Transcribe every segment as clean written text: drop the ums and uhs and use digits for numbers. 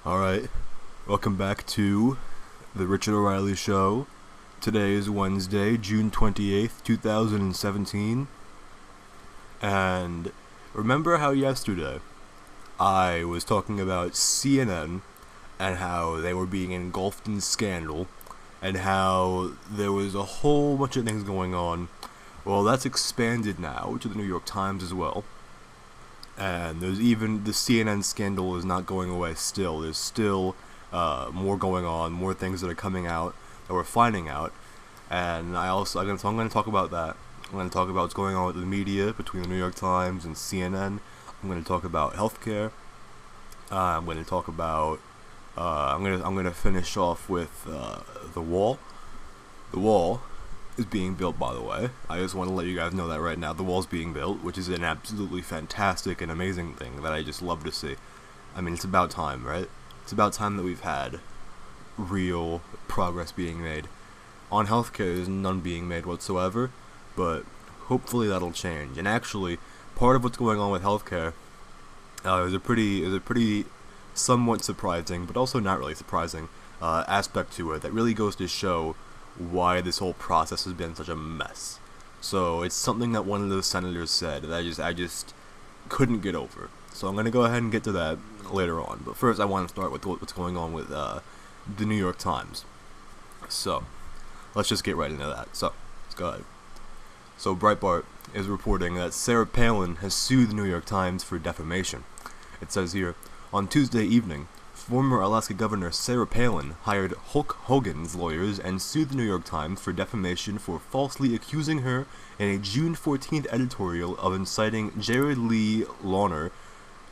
Alright, welcome back to the Richard O'Reilly Show. Today is Wednesday, June 28th, 2017. And remember how yesterday I was talking about CNN and how they were being engulfed in scandal and how there was a whole bunch of things going on? Well, that's expanded now to the New York Times as well. And there's even the CNN scandal is not going away still. There's still more going on, more things that are coming out that we're finding out. And I'm going to talk about that. I'm going to talk about what's going on with the media between the New York Times and CNN. I'm going to talk about healthcare. I'm going to talk about I'm going to finish off with the wall. The wall is being built, by the way. I just want to let you guys know that right now. The wall's being built, which is an absolutely fantastic and amazing thing that I just love to see. I mean, it's about time, right? It's about time that we've had real progress being made. On healthcare, there's none being made whatsoever, but hopefully that'll change. And actually, part of what's going on with healthcare is a pretty somewhat surprising, but also not really surprising aspect to it that really goes to show why this whole process has been such a mess. So it's something that one of those senators said that I just couldn't get over. So I'm gonna go ahead and get to that later on. But first, I want to start with what's going on with the New York Times. So let's just get right into that. So let's go ahead. So Breitbart is reporting that Sarah Palin has sued the New York Times for defamation. It says here, on Tuesday evening, former Alaska Governor Sarah Palin hired Hulk Hogan's lawyers and sued the New York Times for defamation for falsely accusing her in a June 14th editorial of inciting Jared Lee Lawner,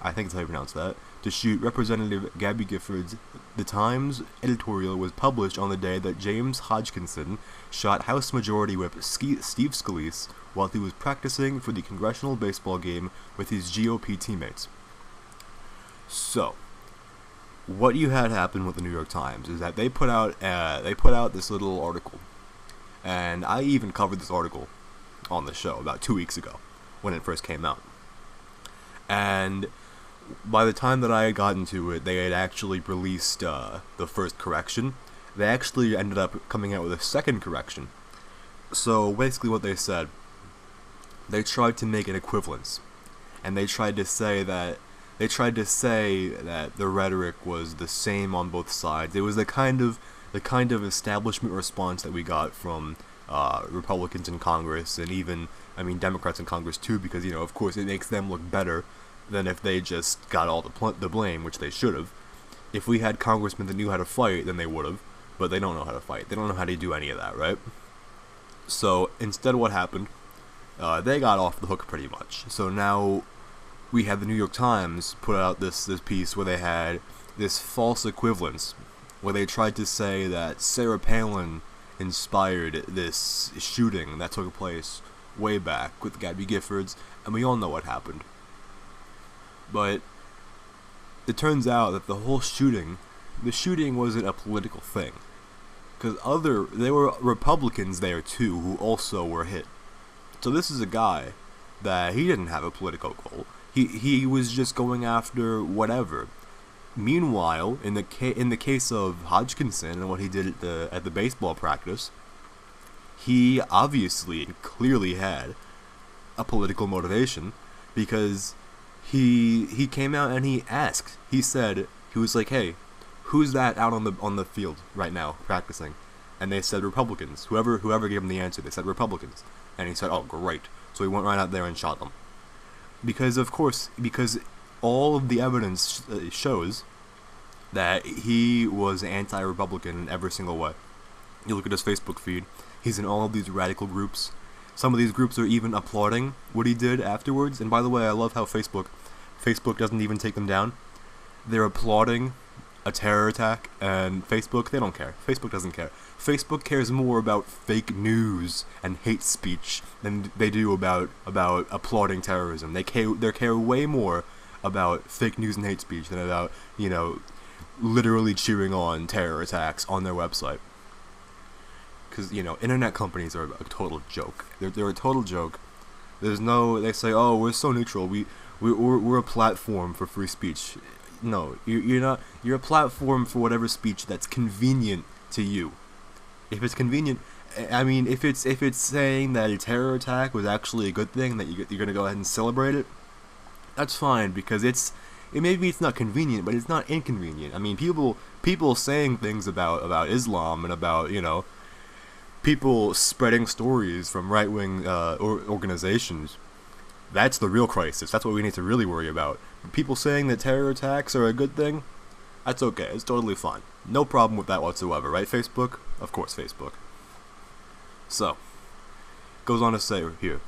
I think that's how you pronounce that, to shoot Representative Gabby Giffords. The Times editorial was published on the day that James Hodgkinson shot House Majority Whip Steve Scalise while he was practicing for the congressional baseball game with his GOP teammates. So, what you had happen with the New York Times is that they put out this little article, and I even covered this article on the show about 2 weeks ago when it first came out. And by the time that I had gotten to it, they had actually released the first correction. They actually ended up coming out with a second correction. So basically, what they said, they tried to make an equivalence, and they tried to say that the rhetoric was the same on both sides. It was the kind of establishment response that we got from Republicans in Congress, and even, I mean, Democrats in Congress too, because, of course, it makes them look better than if they just got all the blame, which they should have. If we had congressmen that knew how to fight, then they would have, but they don't know how to fight. They don't know how to do any of that, right? So instead, what happened? They got off the hook pretty much. So now we had the New York Times put out this piece where they had this false equivalence, where they tried to say that Sarah Palin inspired this shooting that took place way back with Gabby Giffords, and we all know what happened. But it turns out that the shooting wasn't a political thing, because there were Republicans there too who also were hit. So this is a guy that he didn't have a political goal. He was just going after whatever. Meanwhile, in the case of Hodgkinson and what he did at the baseball practice, he obviously and clearly had a political motivation, because he came out and he asked. He was like, "Hey, who's that out on the field right now practicing?" And they said Republicans. Whoever gave him the answer, they said Republicans. And he said, "Oh, great." So he went right out there and shot them. Because all of the evidence shows that he was anti-Republican in every single way. You look at his Facebook feed, he's in all of these radical groups. Some of these groups are even applauding what he did afterwards. And by the way, I love how Facebook doesn't even take them down. They're applauding a terror attack, and Facebook, they don't care. Facebook doesn't care. Facebook cares more about fake news and hate speech than they do about applauding terrorism. They care way more about fake news and hate speech than about, literally cheering on terror attacks on their website. Because, internet companies are a total joke. They're a total joke. They say, "Oh, we're so neutral. We're a platform for free speech." no, you're not. You're a platform for whatever speech that's convenient to you. If it's convenient, I mean, if it's saying that a terror attack was actually a good thing, that you're gonna go ahead and celebrate it, that's fine, because maybe it's not convenient, but it's not inconvenient. I mean, people saying things about Islam and about, people spreading stories from right-wing organizations. That's the real crisis. That's what we need to really worry about. People saying that terror attacks are a good thing, that's okay. It's totally fine. No problem with that whatsoever, right, Facebook? Of course, Facebook. So, goes on to say here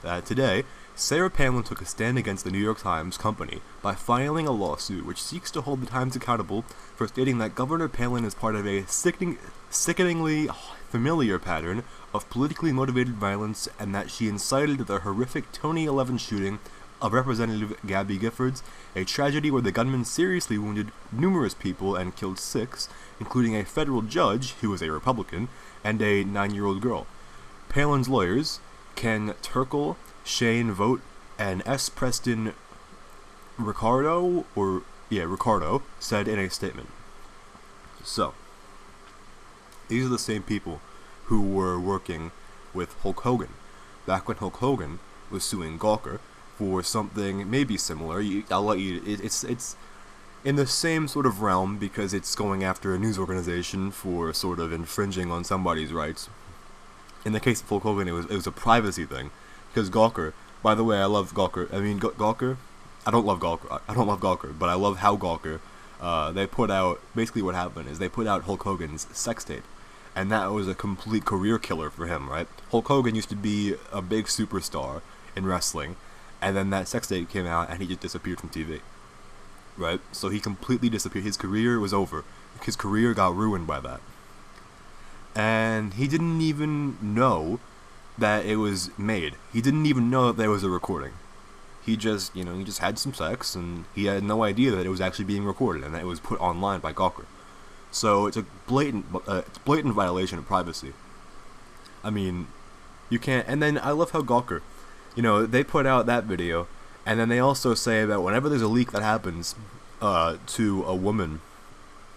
that today, Sarah Palin took a stand against the New York Times Company by filing a lawsuit which seeks to hold the Times accountable for stating that Governor Palin is part of a sickeningly familiar pattern of politically motivated violence, and that she incited the horrific 2011 shooting of Representative Gabby Giffords, a tragedy where the gunman seriously wounded numerous people and killed 6, including a federal judge, who was a Republican, and a 9-year-old girl. Palin's lawyers, Ken Turkle, Shane Vogt, and S. Preston Ricardo, said in a statement. So, these are the same people who were working with Hulk Hogan back when Hulk Hogan was suing Gawker for something maybe similar. I'll let you. It's in the same sort of realm, because it's going after a news organization for sort of infringing on somebody's rights. In the case of Hulk Hogan, it was a privacy thing, because Gawker. By the way, I love Gawker. I mean, Gawker. I don't love Gawker, but I love how Gawker. They put out, basically what happened is they put out Hulk Hogan's sex tape. And that was a complete career killer for him, right? Hulk Hogan used to be a big superstar in wrestling, and then that sex tape came out and he just disappeared from TV. Right? So he completely disappeared. His career was over. His career got ruined by that. And he didn't even know that it was made. He didn't even know that there was a recording. He just had some sex, and he had no idea that it was actually being recorded and that it was put online by Gawker. So it's a blatant violation of privacy. I mean, you can't. And then I love how Gawker, they put out that video, and then they also say that whenever there's a leak that happens to a woman,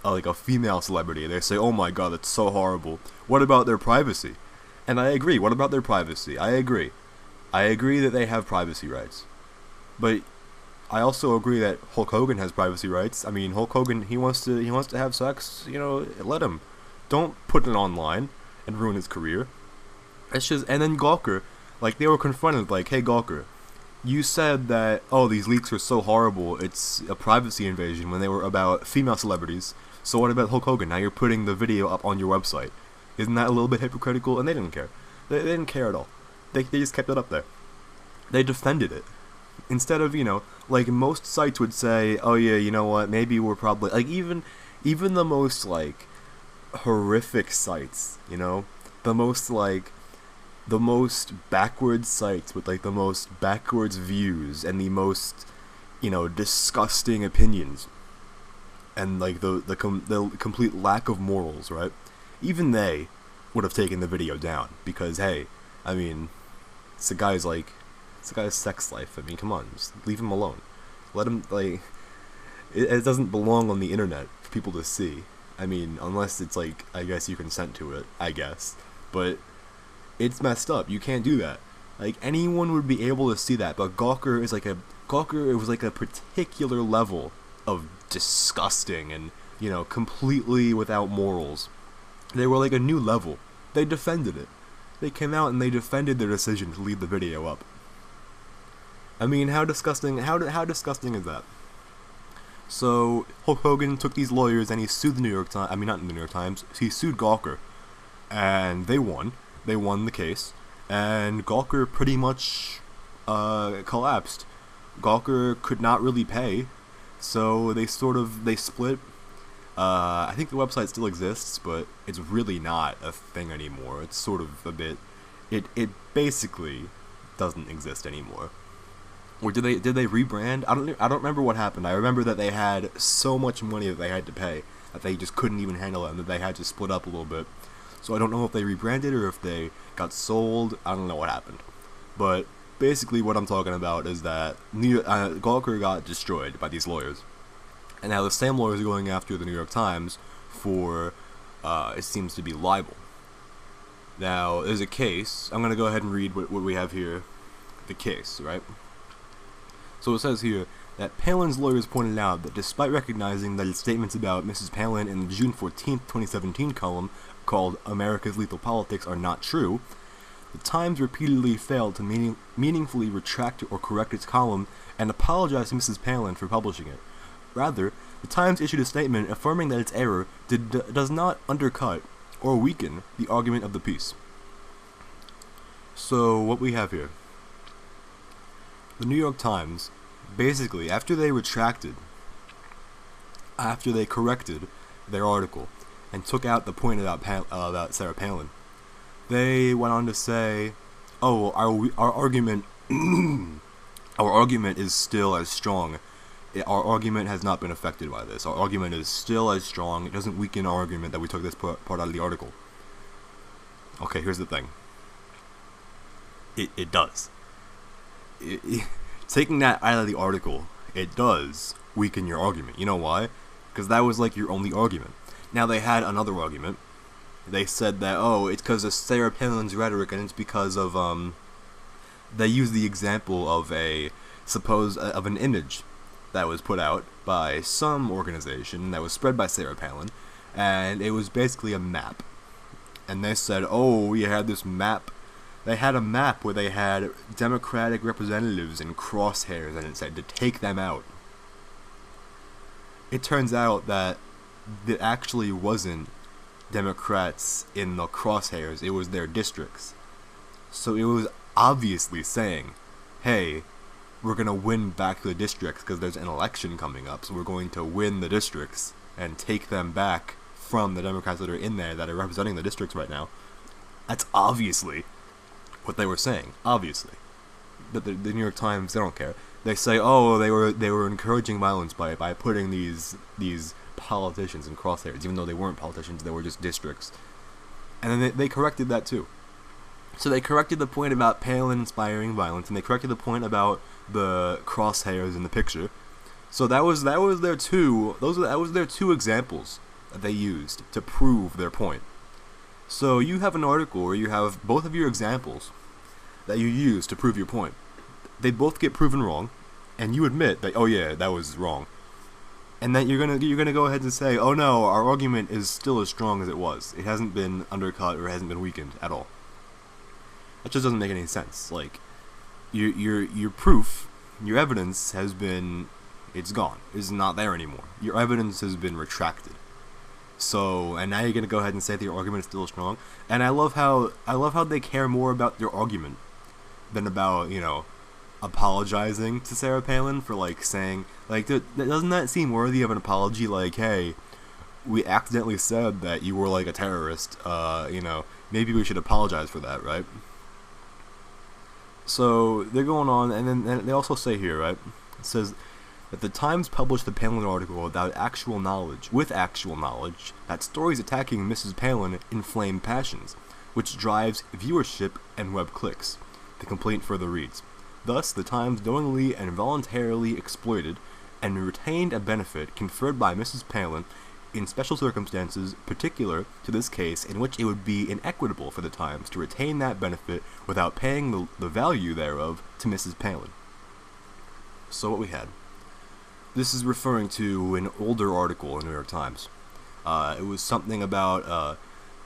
like a female celebrity, they say, "Oh my God, that's so horrible. What about their privacy?" And I agree. What about their privacy? I agree. I agree that they have privacy rights, but I also agree that Hulk Hogan has privacy rights. I mean, Hulk Hogan, he wants to have sex, let him. Don't put it online and ruin his career. It's just, and then Gawker, like, they were confronted, like, "Hey Gawker, you said that, these leaks are so horrible, it's a privacy invasion," when they were about female celebrities. So what about Hulk Hogan? Now you're putting the video up on your website. Isn't that a little bit hypocritical? And they didn't care. They didn't care at all. They just kept it up there. They defended it. Instead of, like most sites would say, "Oh yeah, you know what, maybe we're probably," like, even the most, like, horrific sites, the most backwards sites with, like, the most backwards views and the most, disgusting opinions, and, like, the complete lack of morals, right? Even they would have taken the video down, because, hey, I mean, it's a guy's sex life. I mean, come on, just leave him alone. Let him, like, it doesn't belong on the internet for people to see. I mean, unless it's, like, I guess you consent to it, I guess. But it's messed up. You can't do that. Like, anyone would be able to see that, but Gawker, it was like a particular level of disgusting and, completely without morals. They were like a new level. They defended it. They came out and they defended their decision to leave the video up. I mean, how disgusting is that? So, Hulk Hogan took these lawyers and he sued the New York Times, not the New York Times, he sued Gawker. And they won. They won the case. And Gawker pretty much collapsed. Gawker could not really pay, so they split. I think the website still exists, but it's really not a thing anymore. It's sort of a bit, it basically doesn't exist anymore. Or did they rebrand? I don't remember what happened. I remember that they had so much money that they had to pay that they just couldn't even handle it, and that they had to split up a little bit. So I don't know if they rebranded or if they got sold. I don't know what happened. But basically what I'm talking about is that Gawker got destroyed by these lawyers. And now the same lawyers are going after the New York Times for, it seems to be libel. Now, there's a case. I'm going to go ahead and read what we have here. The case, right? So it says here that Palin's lawyers pointed out that despite recognizing that his statements about Mrs. Palin in the June 14, 2017 column called America's Lethal Politics are not true, the Times repeatedly failed to meaningfully retract or correct its column and apologize to Mrs. Palin for publishing it. Rather, the Times issued a statement affirming that its error does not undercut or weaken the argument of the piece. So, what we have here. The New York Times, basically, after they corrected their article and took out the point about Sarah Palin, they went on to say, "Oh, our argument, our argument is still as strong. Our argument has not been affected by this. Our argument is still as strong. It doesn't weaken our argument that we took this part out of the article." Okay, here's the thing. It does. Taking that out of the article, it does weaken your argument. You know why? Because that was like your only argument. Now they had another argument. They said that, oh, it's because of Sarah Palin's rhetoric, and it's because of they used the example of of an image that was put out by some organization that was spread by Sarah Palin, and it was basically a map. And they said, oh, we had this map. They had a map where they had Democratic representatives in crosshairs, and it said to take them out. It turns out that it actually wasn't Democrats in the crosshairs, it was their districts. So it was obviously saying, hey, we're going to win back the districts because there's an election coming up, so we're going to win the districts and take them back from the Democrats that are in there that are representing the districts right now. That's obviously what they were saying, obviously. But the New York Times, they don't care. They say, oh, they were encouraging violence by putting these politicians in crosshairs, even though they weren't politicians, they were just districts. And then they corrected that too. So they corrected the point about Palin inspiring violence, and they corrected the point about the crosshairs in the picture. So that was their two examples that they used to prove their point. So you have an article where you have both of your examples that you use to prove your point. They both get proven wrong, and you admit that, oh yeah, that was wrong. And then you're gonna go ahead and say, oh no, our argument is still as strong as it was. It hasn't been undercut or hasn't been weakened at all. That just doesn't make any sense. Like, your proof, your evidence has been, it's gone. It's not there anymore. Your evidence has been retracted. So, and now you're gonna go ahead and say that your argument is still strong. And I love how they care more about their argument than about, apologizing to Sarah Palin for, like, saying, like, doesn't that seem worthy of an apology? Like, hey, we accidentally said that you were, like, a terrorist, maybe we should apologize for that, right? So, they're going on, and then they also say here, right, it says that the Times published the Palin article with actual knowledge that stories attacking Mrs. Palin inflame passions, which drives viewership and web clicks. The complaint further reads, thus, the Times knowingly and voluntarily exploited and retained a benefit conferred by Mrs. Palin in special circumstances particular to this case in which it would be inequitable for the Times to retain that benefit without paying the value thereof to Mrs. Palin. So what we had. This is referring to an older article in the New York Times. It was something about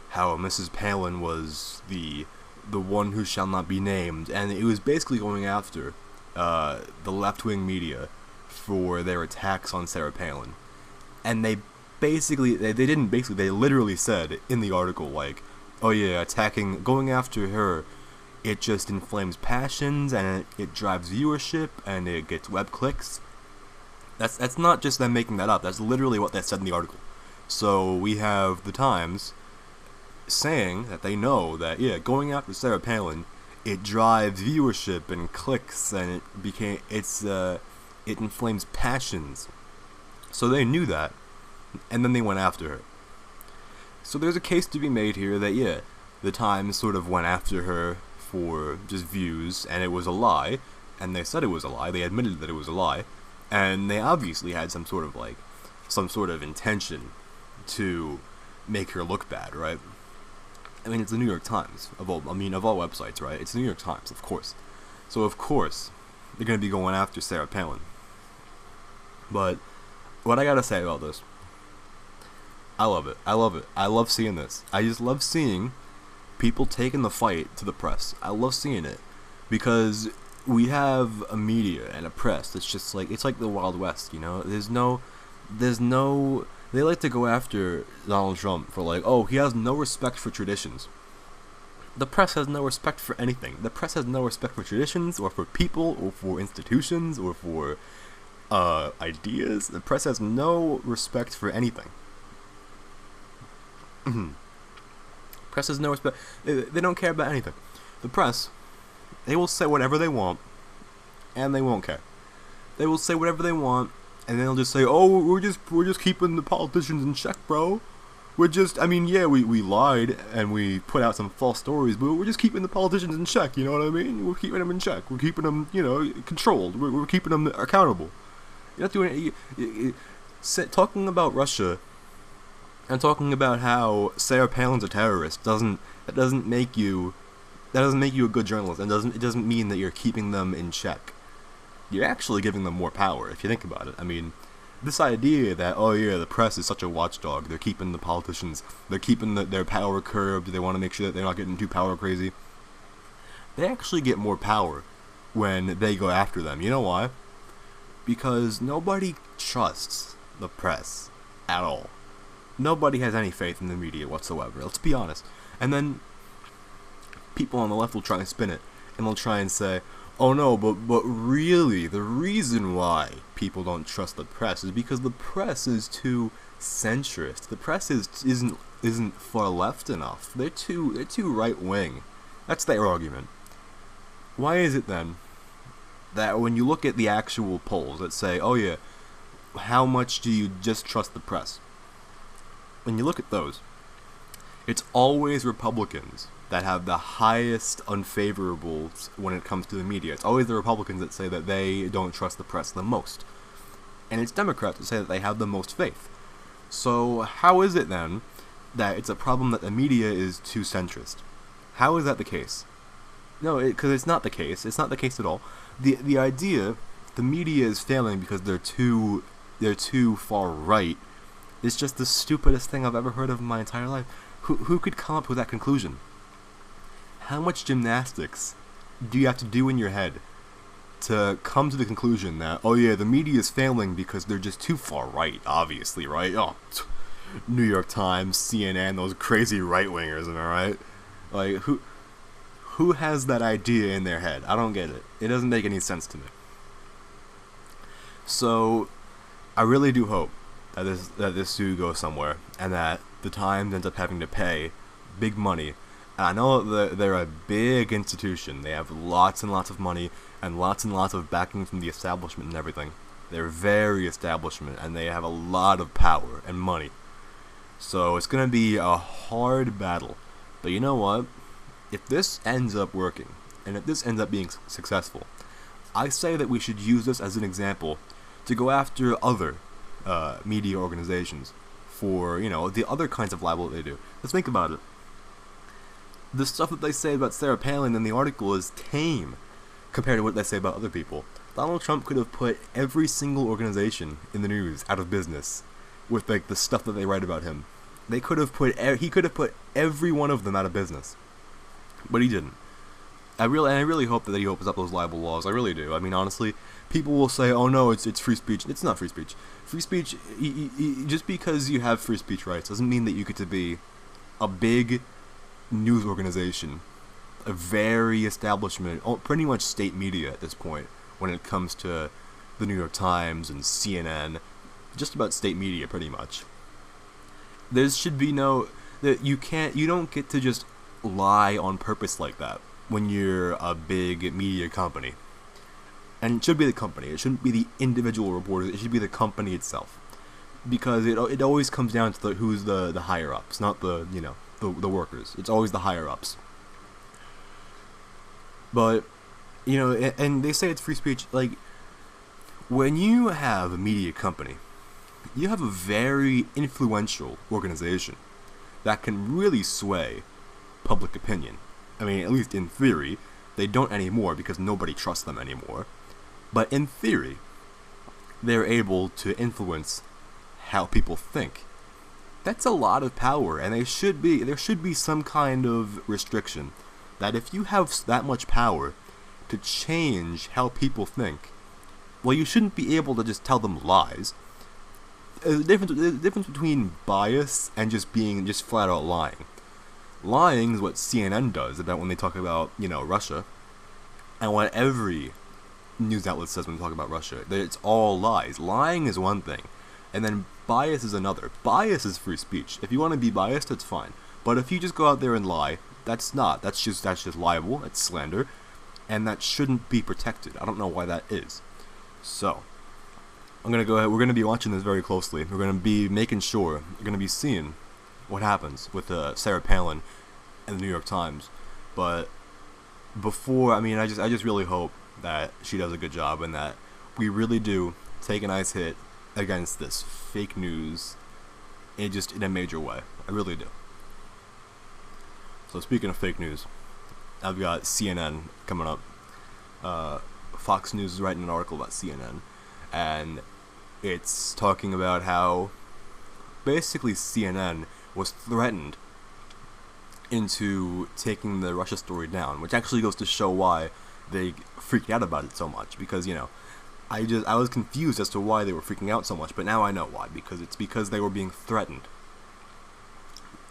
how Mrs. Palin was the one who shall not be named, and it was basically going after the left-wing media for their attacks on Sarah Palin. And they literally said in the article, like, oh yeah, going after her, it just inflames passions, and it drives viewership, and it gets web clicks. That's not just them making that up, that's literally what they said in the article. So we have the Times saying that they know that, yeah, going after Sarah Palin, it drives viewership and clicks, and it inflames passions. So they knew that, and then they went after her. So there's a case to be made here that, yeah, the Times sort of went after her for just views, and it was a lie, and they said it was a lie, they admitted that it was a lie, and they obviously had some sort of, like, some sort of intention to make her look bad, right? I mean, it's the New York Times of all websites, right? It's the New York Times, of course. So of course they're gonna be going after Sarah Palin. But what I gotta say about this, I love it. I love it. I love seeing this. I just love seeing people taking the fight to the press. I love seeing it because we have a media and a press that's just like, it's like the Wild West, you know? There's no, they like to go after Donald Trump for like, oh, he has no respect for traditions. The press has no respect for anything. The press has no respect for traditions or for people or for institutions or for ideas. The press has no respect for anything. Press has no respect. They don't care about anything. The press, they will say whatever they want, and they won't care. They will say whatever they want, and then they'll just say, "Oh, we're just keeping the politicians in check, bro. We're just, I mean, yeah, we lied and we put out some false stories, but we're just keeping the politicians in check. You know what I mean? We're keeping them in check. We're keeping them, you know, controlled. We're keeping them accountable. You're not doing talking about Russia." And talking about how Sarah Palin's a terrorist doesn't make you a good journalist, and it doesn't mean that you're keeping them in check. You're actually giving them more power if you think about it. I mean, this idea that, oh yeah, the press is such a watchdog, they're keeping the politicians, they're keeping their power curbed, they want to make sure that they're not getting too power crazy. They actually get more power when they go after them. You know why? Because nobody trusts the press at all. Nobody has any faith in the media whatsoever, let's be honest. And then people on the left will try and spin it, and they'll try and say, oh no, but really, the reason why people don't trust the press is because the press is too centrist. The press isn't far left enough. They're too right wing. That's their argument. Why is it then that when you look at the actual polls that say, oh yeah, how much do you just trust the press? When you look at those, it's always Republicans that have the highest unfavorables when it comes to the media. It's always the Republicans that say that they don't trust the press the most. And it's Democrats that say that they have the most faith. So how is it then that it's a problem that the media is too centrist? How is that the case? No, because it's not the case. It's not the case at all. The idea the media is failing because they're too far right is just the stupidest thing I've ever heard of in my entire life. Who could come up with that conclusion? How much gymnastics do you have to do in your head to come to the conclusion that, oh yeah, the media is failing because they're just too far right, obviously, right? Oh, New York Times, CNN, those crazy right-wingers, am I right? Like, who has that idea in their head? I don't get it. It doesn't make any sense to me. So, I really do hope that this suit goes somewhere, and that the Times ends up having to pay big money. And I know that they're a big institution. They have lots and lots of money and lots of backing from the establishment and everything. They're very establishment, and they have a lot of power and money. So it's going to be a hard battle. But you know what? If this ends up working, and if this ends up being successful, I say that we should use this as an example to go after other media organizations for, you know, the other kinds of libel that they do. Let's think about it. The stuff that they say about Sarah Palin in the article is tame compared to what they say about other people. Donald Trump could have put every single organization in the news out of business with like the stuff that they write about him. He could have put every one of them out of business, but he didn't. I really hope that he opens up those libel laws. I really do. I mean, honestly, people will say, "Oh no, it's free speech." It's not free speech. Free speech, just because you have free speech rights doesn't mean that you get to be a big news organization, a very establishment, pretty much state media at this point when it comes to the New York Times and CNN, just about state media pretty much. There should be you don't get to just lie on purpose like that when you're a big media company. And it should be the company. It shouldn't be the individual reporters. It should be the company itself, because it always comes down to who's the higher ups, not the workers. It's always the higher ups. But and they say it's free speech. Like, when you have a media company, you have a very influential organization that can really sway public opinion. I mean, at least in theory. They don't anymore because nobody trusts them anymore. But in theory, they're able to influence how people think. That's a lot of power, and there should be some kind of restriction that if you have that much power to change how people think, well, you shouldn't be able to just tell them lies. The difference between bias and just being just flat out lying. Lying is what CNN does about when they talk about, Russia, and what every news outlet says when they talk about Russia. That it's all lies. Lying is one thing, and then bias is another. Bias is free speech. If you want to be biased, that's fine. But if you just go out there and lie, that's not. That's just libel. That's slander, and that shouldn't be protected. I don't know why that is. So, I'm gonna go ahead. We're gonna be watching this very closely. We're gonna be making sure. We're gonna be seeing what happens with Sarah Palin and the New York Times. But before, I just really hope that she does a good job and that we really do take a nice hit against this fake news in a major way. I really do. So speaking of fake news, I've got CNN coming up. Fox News is writing an article about CNN, and it's talking about how basically CNN was threatened into taking the Russia story down, which actually goes to show why they freaked out about it so much. Because I was confused as to why they were freaking out so much, but now I know why. Because they were being threatened.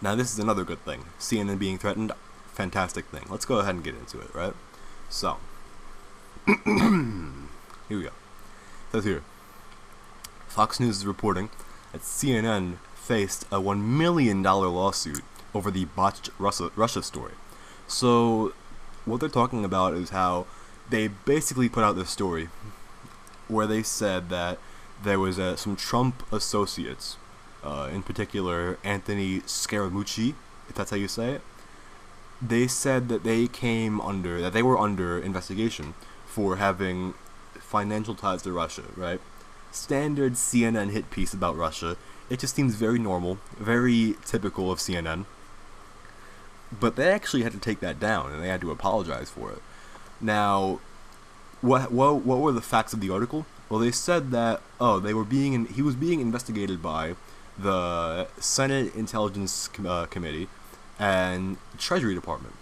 Now this is another good thing. CNN being threatened, fantastic thing. Let's go ahead and get into it, right? So, here we go. It says here, Fox News is reporting that CNN faced a $1 million lawsuit over the botched Russia story. So, what they're talking about is how they basically put out this story where they said that there was some Trump associates, in particular Anthony Scaramucci, if that's how you say it. They said that they were under investigation for having financial ties to Russia, right? Standard CNN hit piece about Russia. It just seems very normal, very typical of CNN. But they actually had to take that down, and they had to apologize for it. Now, what were the facts of the article? Well, they said that he was being investigated by the Senate Intelligence Committee and Treasury Department.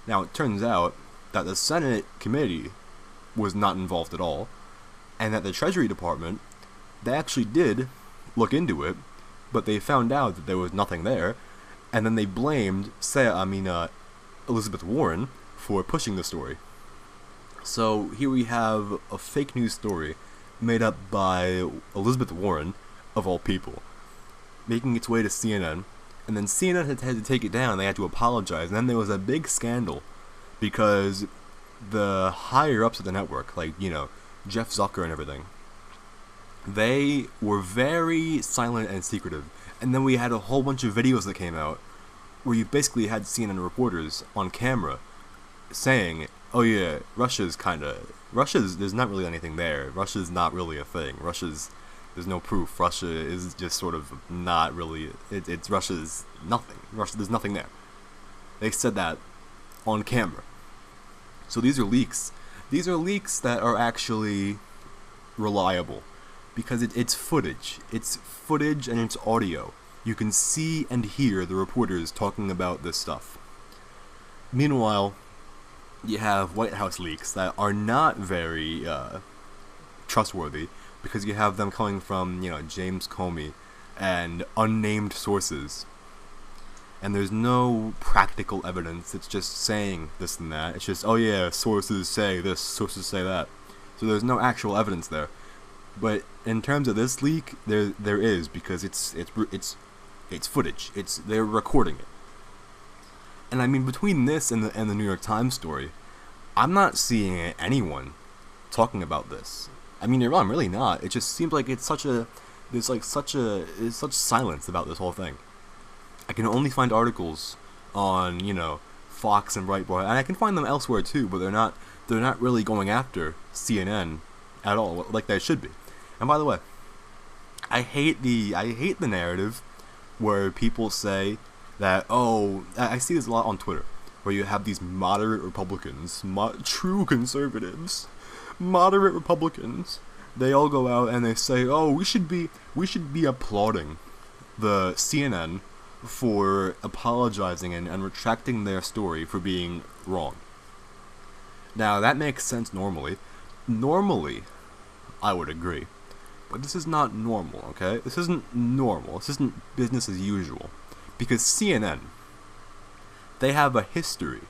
Now, it turns out that the Senate Committee was not involved at all, and that the Treasury Department, they actually did look into it, but they found out that there was nothing there, and then they blamed Elizabeth Warren for pushing the story. So here we have a fake news story made up by Elizabeth Warren, of all people, making its way to CNN, and then CNN had to take it down. They had to apologize, and then there was a big scandal because the higher ups of the network, like Jeff Zucker and everything, they were very silent and secretive. And then we had a whole bunch of videos that came out where you basically had CNN reporters on camera saying, oh yeah, there's not really anything there. Russia's not really a thing. There's no proof. Russia is just sort of not really, Russia's nothing. There's nothing there. They said that on camera. So these are leaks. These are leaks that are actually reliable because it's footage. It's footage and it's audio. You can see and hear the reporters talking about this stuff. Meanwhile, you have White House leaks that are not very trustworthy because you have them coming from, James Comey and unnamed sources. And there's no practical evidence. It's just saying this and that. It's just, oh yeah, sources say this, sources say that. So there's no actual evidence there. But in terms of this leak, there is, because it's footage. They're recording it. And I mean, between this and the New York Times story, I'm not seeing anyone talking about this. I mean, I'm really not. It just seems like there's such silence about this whole thing. I can only find articles on, Fox and Breitbart, and I can find them elsewhere too, but they're not really going after CNN at all, like they should be. And by the way, I hate the narrative where people say that, oh, I see this a lot on Twitter, where you have these moderate Republicans, true conservatives, moderate Republicans. They all go out and they say, oh, we should be applauding the CNN for apologizing and retracting their story for being wrong. Now, that makes sense normally. Normally, I would agree. But this is not normal, okay? This isn't normal. This isn't business as usual. Because CNN, they have a history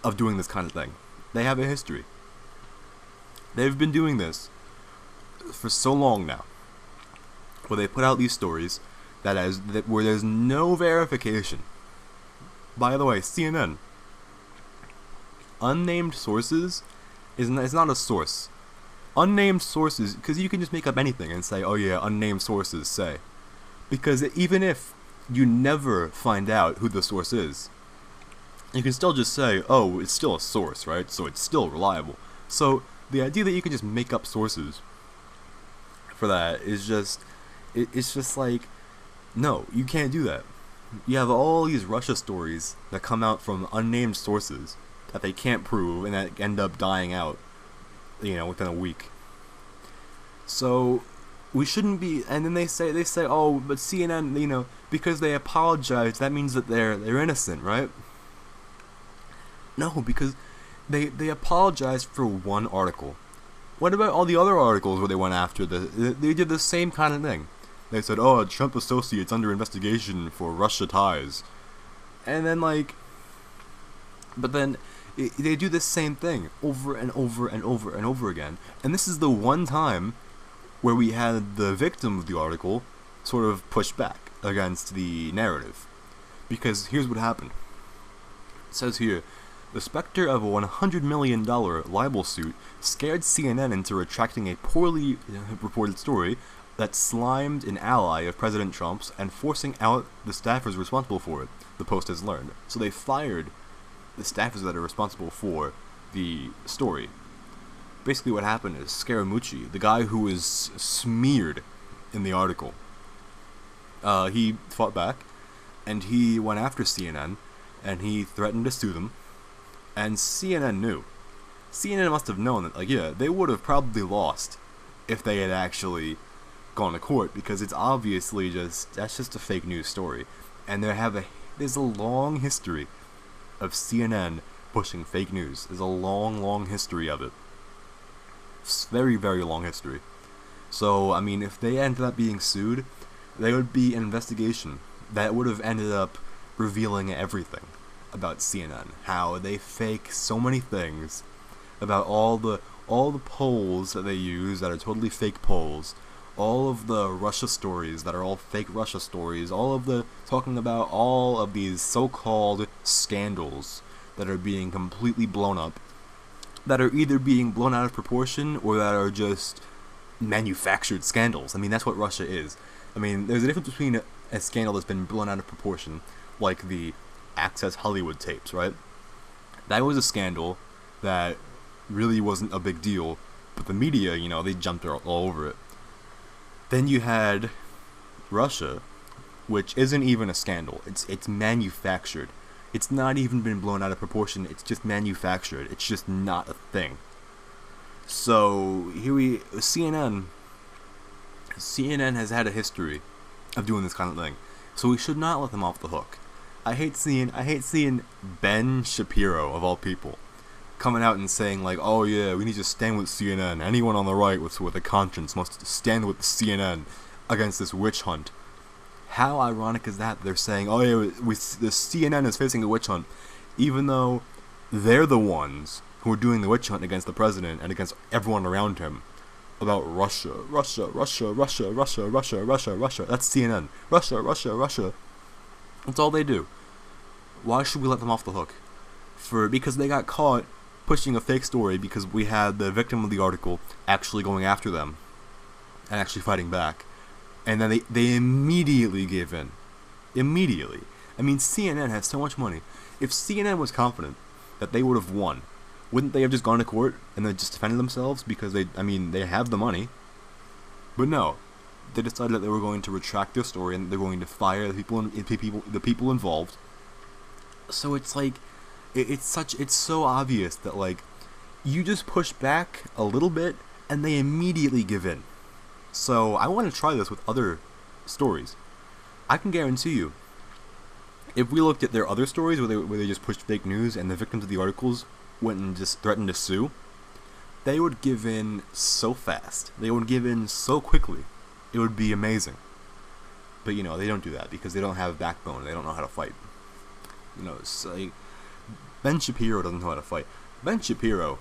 of doing this kind of thing. They have a history. They've been doing this for so long now, where they put out these stories where there's no verification. By the way, CNN, unnamed sources is not a source. Unnamed sources, because you can just make up anything and say, oh yeah, unnamed sources say. Because even if you never find out who the source is, you can still just say, oh, it's still a source, right? So it's still reliable. So the idea that you can just make up sources for that is just, it's just like, no, you can't do that. You have all these Russia stories that come out from unnamed sources that they can't prove and that end up dying out, within a week. So we shouldn't be. And then they say, oh, but CNN, because they apologize, that means that they're innocent, right? No, because they apologized for one article. What about all the other articles where they went after they did the same kind of thing? They said, oh, Trump associates under investigation for Russia ties. And then, but then they do the same thing over and over and over and over again. And this is the one time where we had the victim of the article sort of push back against the narrative. Because here's what happened. It says here, the specter of a $100 million libel suit scared CNN into retracting a poorly reported story that slimed an ally of President Trump's and forcing out the staffers responsible for it, the Post has learned. So they fired the staffers that are responsible for the story. Basically what happened is Scaramucci, the guy who was smeared in the article, he fought back, and he went after CNN, and he threatened to sue them, and CNN knew. CNN must have known that, they would have probably lost if they had actually gone to court, because it's obviously that's just a fake news story. And there's a long history of CNN pushing fake news. There's a long, long history of it. It's very, very long history. So, if they ended up being sued, there would be an investigation that would have ended up revealing everything about CNN. How they fake so many things, about all the polls that they use that are totally fake polls, all of the Russia stories that are all fake Russia stories, talking about all of these so-called scandals that are being completely blown up, that are either being blown out of proportion or that are just manufactured scandals. That's what Russia is. There's a difference between a scandal that's been blown out of proportion, like the Access Hollywood tapes, right? That was a scandal that really wasn't a big deal, but the media, they jumped all over it. Then you had Russia, which isn't even a scandal. It's manufactured. It's not even been blown out of proportion. It's just manufactured. It's just not a thing. So CNN has had a history of doing this kind of thing. So we should not let them off the hook. I hate seeing Ben Shapiro, of all people, coming out and saying oh yeah, we need to stand with CNN. Anyone on the right with a conscience must stand with CNN against this witch hunt. How ironic is that? They're saying, oh yeah, the CNN is facing a witch hunt, even though they're the ones who are doing the witch hunt against the president and against everyone around him about Russia. That's CNN. Russia. That's all they do. Why should we let them off the hook? Because they got caught pushing a fake story, because we had the victim of the article actually going after them and actually fighting back. And then they immediately gave in. Immediately. CNN has so much money. If CNN was confident that they would have won, wouldn't they have just gone to court and then just defended themselves? Because they have the money. But no. they decided that they were going to retract their story and they're going to fire the people involved. So it's like, it's so obvious that like, you just push back a little bit and they immediately give in. So I want to try this with other stories. I can guarantee you, if we looked at their other stories where they just pushed fake news and the victims of the articles went and just threatened to sue, they would give in so fast. They would give in so quickly. It would be amazing. But you know, they don't do that because they don't have a backbone. They don't know how to fight. You know, it's like Ben Shapiro doesn't know how to fight. Ben Shapiro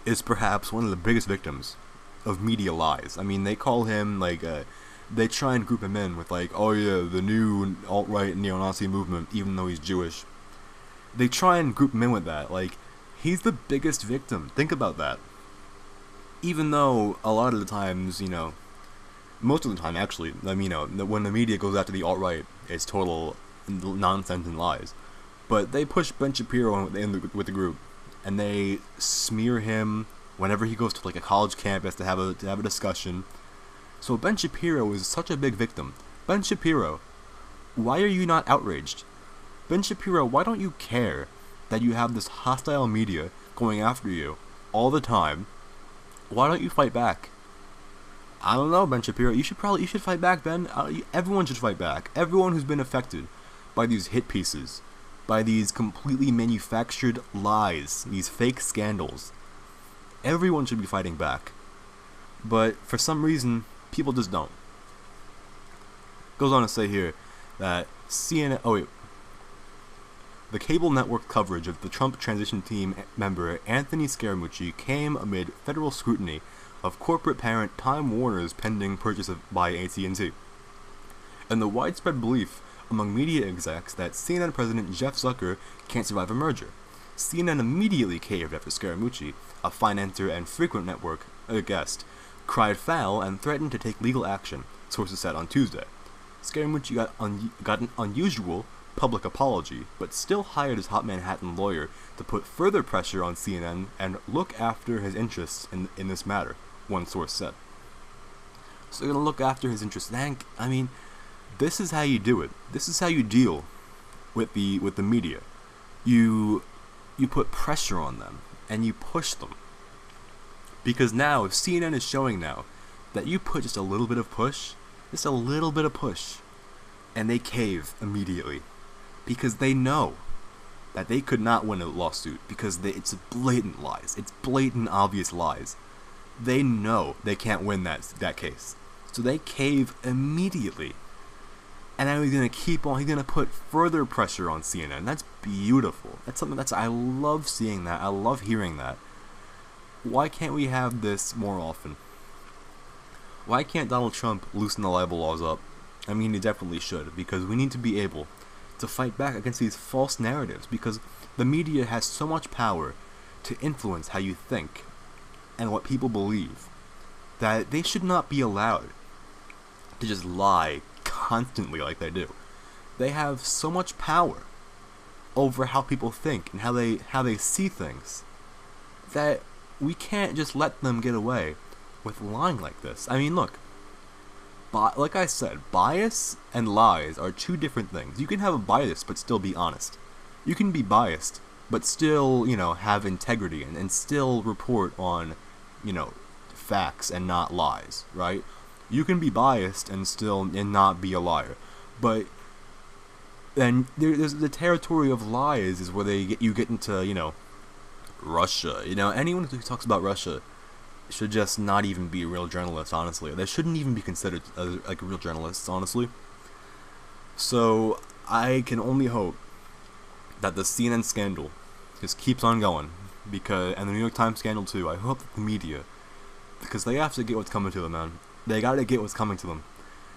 is perhaps one of the biggest victims of media lies. I mean, they call him like they try and group him in with like, oh yeah, the new alt-right neo-Nazi movement, even though he's Jewish. They try and group him in with that. Like, he's the biggest victim. Think about that. Even though a lot of the times, you know, most of the time actually, I mean, you know, when the media goes after the alt-right, it's total nonsense and lies. But they push Ben Shapiro with the group, and they smear him whenever he goes to like a college campus to have a discussion. So Ben Shapiro is such a big victim. Ben Shapiro, why are you not outraged? Ben Shapiro, why don't you care that you have this hostile media going after you all the time? Why don't you fight back? I don't know, Ben Shapiro. You should fight back, Ben. Everyone should fight back. Everyone who's been affected by these hit pieces, by these completely manufactured lies, these fake scandals. Everyone should be fighting back. But for some reason, people just don't. Goes on to say here that the cable network coverage of the Trump transition team member Anthony Scaramucci came amid federal scrutiny of corporate parent Time Warner's pending purchase by AT&T, and the widespread belief among media execs that CNN President Jeff Zucker can't survive a merger. CNN immediately caved after Scaramucci, a financier and frequent network guest, cried foul and threatened to take legal action, sources said on Tuesday. Scaramucci got an unusual public apology, but still hired his hot Manhattan lawyer to put further pressure on CNN and look after his interests in this matter, one source said. So they're going to look after his interests. I mean, this is how you do it. This is how you deal with the media. You put pressure on them, and you push them. Because now, if CNN is showing now that you put just a little bit of push, and they cave immediately. Because they know that they could not win a lawsuit, because it's blatant lies. It's blatant, obvious lies. They know they can't win that case. So they cave immediately. And now he's going to keep on, he's going to put further pressure on CNN. That's beautiful. That's something I love seeing that. I love hearing that. Why can't we have this more often? Why can't Donald Trump loosen the libel laws up? I mean, he definitely should, because we need to be able to fight back against these false narratives, because the media has so much power to influence how you think and what people believe, that they should not be allowed to just lie constantly like they do. They have so much power over how people think and how they see things, that we can't just let them get away with lying like this. I mean, look, like I said, bias and lies are two different things. You can have a bias but still be honest. You can be biased but still, have integrity and still report on, facts and not lies, right? You can be biased and not be a liar. But then there's the territory of lies is where you get into, Russia. Anyone who talks about Russia should just not even be real journalists, honestly. They shouldn't even be considered like real journalists, honestly. So I can only hope that the CNN scandal just keeps on going, and the New York Times scandal too. I hope that the media, because they have to get what's coming to them, man. They gotta get what's coming to them,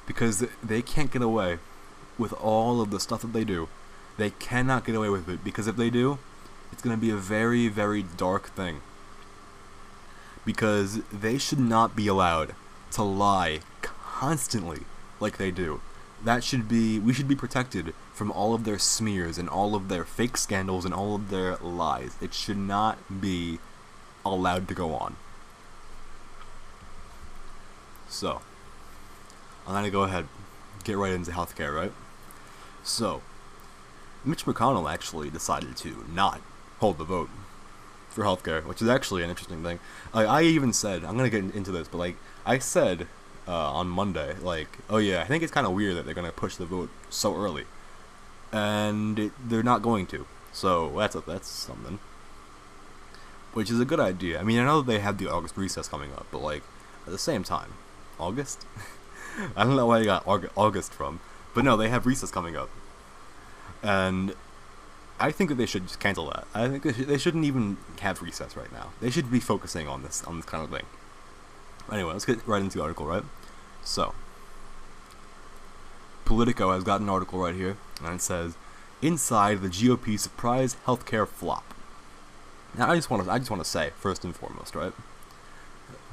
because they can't get away with all of the stuff that they do. They cannot get away with it, because if they do, it's gonna be a very, very dark thing. Because they should not be allowed to lie constantly like they do. We should be protected from all of their smears and all of their fake scandals and all of their lies. It should not be allowed to go on. So, I'm gonna go ahead, get right into healthcare, right? So, Mitch McConnell actually decided to not hold the vote for healthcare, which is actually an interesting thing. Like, I even said, I'm gonna get into this, but like, I said on Monday, like, oh yeah, I think it's kind of weird that they're gonna push the vote so early, and they're not going to. So that's something, which is a good idea. I mean, I know they have the August recess coming up, but like at the same time, August. I don't know where you got August from, but no, they have recess coming up, and I think that they should just cancel that. I think they shouldn't even have recess right now. They should be focusing on this kind of thing. Anyway, let's get right into the article, right? So, Politico has got an article right here, and it says, "Inside the GOP surprise healthcare flop." Now, I just want to say first and foremost, right?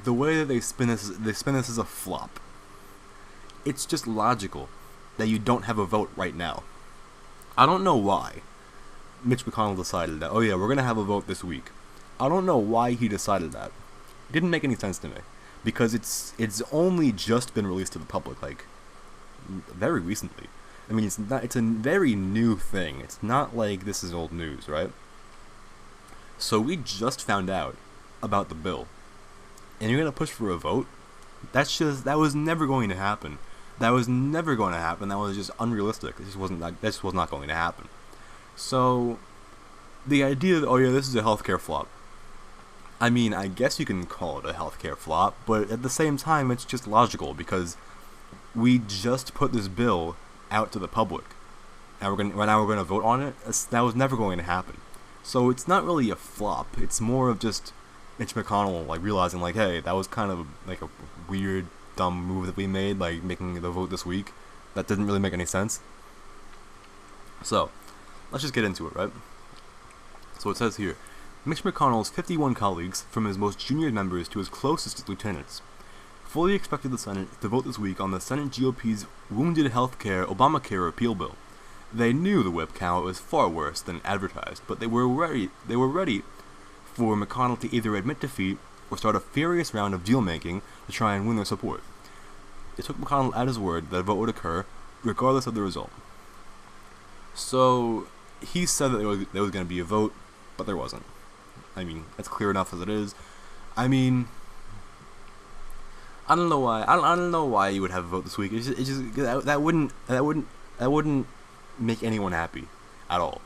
The way that they spin this as a flop. It's just logical that you don't have a vote right now. I don't know why Mitch McConnell decided that, oh yeah, we're going to have a vote this week. I don't know why he decided that. It didn't make any sense to me. Because it's only just been released to the public, like, very recently. I mean, it's a very new thing. It's not like this is old news, right? So we just found out about the bill. And you're going to push for a vote? That was never going to happen. That was never going to happen. That was just unrealistic. This was not going to happen. So, the idea that, oh yeah, this is a healthcare flop. I mean, I guess you can call it a healthcare flop, but at the same time, it's just logical because we just put this bill out to the public, and now we're gonna vote on it. That was never going to happen. So it's not really a flop. It's more of just Mitch McConnell like realizing like, hey, that was kind of like a weird, dumb move that we made, like making the vote this week. That didn't really make any sense. So, let's just get into it, right? So it says here, Mitch McConnell's 51 colleagues, from his most junior members to his closest lieutenants, fully expected the Senate to vote this week on the Senate GOP's wounded healthcare Obamacare repeal bill. They knew the whip count was far worse than advertised, but they were ready for McConnell to either admit defeat or start a furious round of deal-making to try and win their support. It took McConnell at his word that a vote would occur, regardless of the result. So, he said that there was going to be a vote, but there wasn't. I mean, that's clear enough as it is. I mean, I don't know why. I don't know why you would have a vote this week. It's just that wouldn't make anyone happy at all.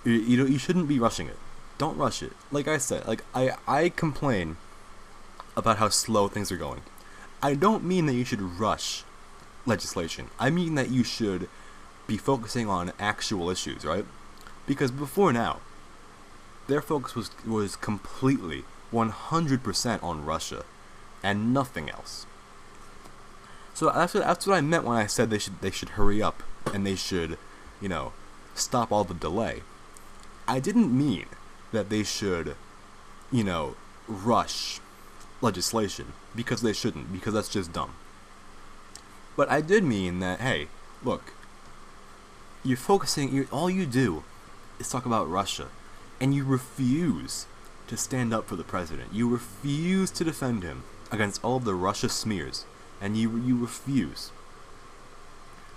You shouldn't be rushing it. Don't rush it. Like I said, like I complain about how slow things are going. I don't mean that you should rush legislation. I mean that you should be focusing on actual issues, right? Because before now, their focus was completely 100% on Russia and nothing else. So that's what I meant when I said they should hurry up and they should, stop all the delay. I didn't mean that they should, rush legislation, because they shouldn't, because that's just dumb. But I did mean that, hey, look, all you do is talk about Russia, and you refuse to stand up for the president. You refuse to defend him against all of the Russia smears, and you refuse.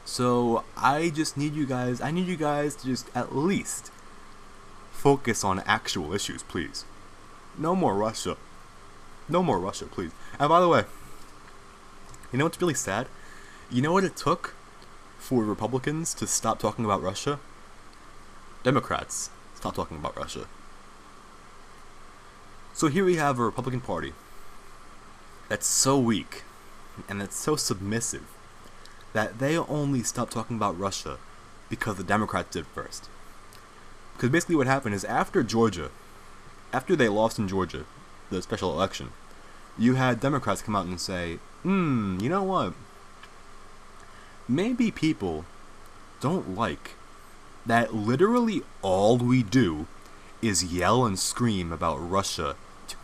So I need you guys to just at least focus on actual issues, please. No more Russia. No more Russia, please. And by the way, you know what's really sad? You know what it took for Republicans to stop talking about Russia? Democrats stop talking about Russia. So here we have a Republican Party that's so weak and that's so submissive that they only stopped talking about Russia because the Democrats did first. Because basically what happened is after they lost in Georgia, the special election, you had Democrats come out and say, you know what? Maybe people don't like that literally all we do is yell and scream about Russia